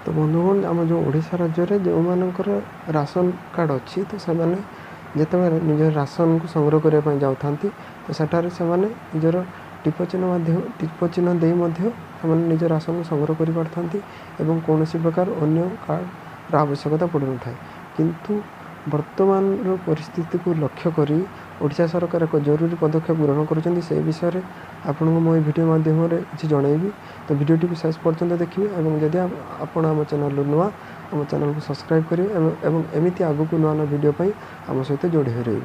तो बंधुगण आम जो ओडिशा राज्य में जो मानकर राशन कार्ड अच्छी तो से जिते निज राशन को संग्रह करने जाता तो सेठारे से निजर टीप चिन्ह दे निज राशन को संग्रह कर पारती एवं कौन प्रकार अन्य कार्ड आवश्यकता पड़ न था किंतु वर्तमान परिस्थिति को लक्ष्य करी ओडिशा सरकार एक जरूरी पदक्षेप ग्रहण कर विषय में आपन को मो भिडियो माध्यम किसी जनइबी तो भिडियोटी को शेष पर्यंत देखिए और जदि आप आम चैनल नुआ आम चैनल को सब्सक्राइब करेंगे एमती आगक नुआ नुआ भिडियो आम सहित जोड़ी हो रही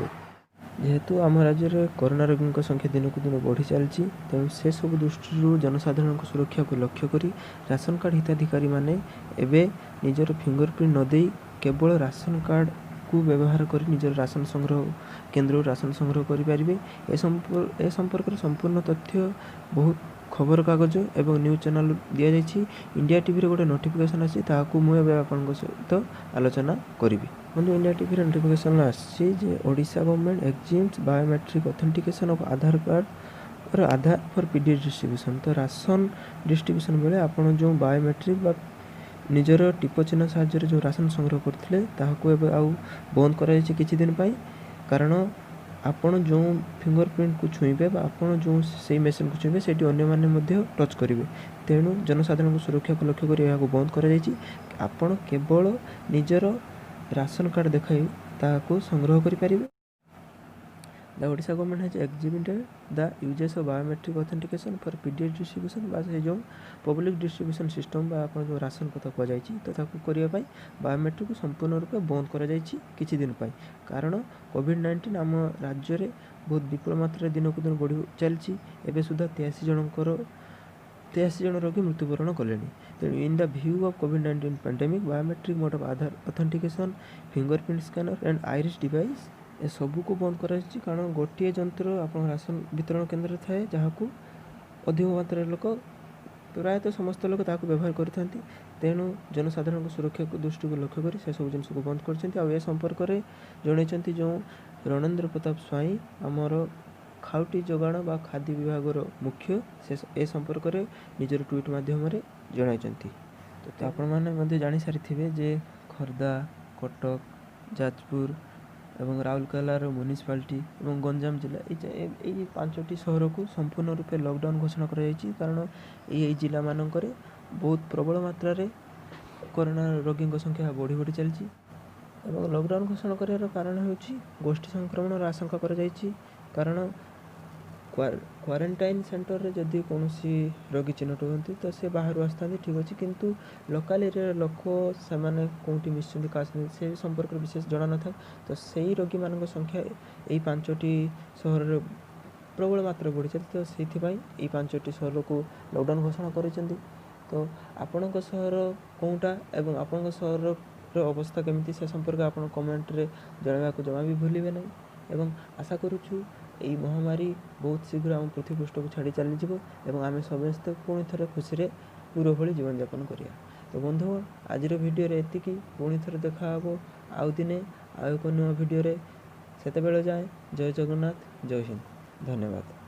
जेहेतु आम राज्य में कोरोना रोगी संख्या दिन को दिन बढ़ी चलती तेणु से सब दृष्टि जनसाधारण सुरक्षा को लक्ष्य कर राशन कार्ड हिताधिकारी माने एवं निजर फिंगरप्रिंट न दे केवल राशन कार्ड को व्यवहार कर निजर राशन संग्रह केन्द्र राशन संग्रह करेंगे ए संपर्क में संपूर्ण तथ्य बहुत खबर कागज एवं न्यूज चैनल दि जाइए इंडिया टीवी गोटे नोटिफिकेशन आसी मुझे आपन सहित आलोचना करी बंधु इंडिया टीवी नोटिफिकेशन आसी Odisha government exempts biometric authentication of Aadhaar card और आधार फॉर पीडी डिस्ट्रीब्यूशन तो राशन डिस्ट्रीब्यूशन बेले आपन जो बायोमेट्रिक बा निजर टीप चिन्ह साहाय्य जो राशन संग्रह करते बंद कर किछि दिन कारण आपण जो फिंगरप्रिंट को छुईबे आपण जो से मेसीन को छुईबे सेठी अन्य माने टच करेंगे तेणु जनसाधारण सुरक्षा को लक्ष्य कर बंद कर आपण केवल निजर राशन कार्ड देखाई ताको संग्रह करें the Odisha government has exhibited the usages of biometric authentication for PDF distribution बा से जो पब्लिक डिस्ट्रीब्यूशन सिस्टम बा आपन जो राशन कथा को जाइछि तो ताको करिया पई बायोमेट्रिक को संपूर्ण रूप बंद करा जाइछि किछि दिन पई कारण कोविड-19 आम राज्य रे बहुत विपुल मात्रा दिन को दिन बढ़ी चलछि एबे सुधा 83 जन रोगी मृत्युवरण कले तेणु इन द व्यू ऑफ कोविड-19 pandemic biometric mode of Aadhaar authentication fingerprint scanner and iris device ए सबू को बंद कर कारण गोटे जंत्र आप राशन वितरण केन्द्र थाए जहाँ को अधिक मात्रा लोक प्रायतः समस्त लोक व्यवहार करते तेणु जनसाधारण सुरक्षा को दृष्टि को लक्ष्य कर सब जिन को बंद कर संपर्क में जनई जो रणेन्द्र प्रताप स्वाई आमर खाउटी जोगाण बा खाद्य विभाग मुख्य से ए संपर्क में निजर ट्वीट मध्यम जन तो आपण मैंने जानी सारी जे खर्दा कटक जाजपुर एवं राउरकेलार म्युनिसिपालिटी एवं गंजाम जिला ये 5टी सहर को संपूर्ण रूपे लॉकडाउन घोषणा कारण यही जिला मानक बहुत प्रबल मात्रा रे कोरोना रोगी संख्या बढ़ी बढ़ी चलती लॉकडाउन घोषणा करार कारण होची गोष्ठी संक्रमण आशंका कारण क्वारंटाइन सेंटर रे जदि कौन रोगी चिन्हट होती तो से बाहर आसता ठीक अच्छे किंतु लोकाल एरिया लोक से कौटी मिशन क्या से संपर्क विशेष जना न था तो सही रोगी मान संख्या यही 5टी सहर प्रबल मात्रा बढ़ी चलती तो से 5टी सहर को लॉकडाउन घोषणा कर तो आपण सहर कौटा एवं आपण सहर अवस्था केमती से संपर्क आप कमेंट रे जनवा को जमा भी भूलिए ना एवं आशा करुछु यही महामारी बहुत शीघ्र आम पृथ्वी पृष्ठ को छाड़ी चलीज आम समस्त पुणी थे खुशी पूर्व भली जीवन यापन करिया तो बंधु आज भिडियो एति पुणी थे देखा आउ दिने आउ एक नुआ भिडियो से जाए जय जगन्नाथ जय हिंद धन्यवाद।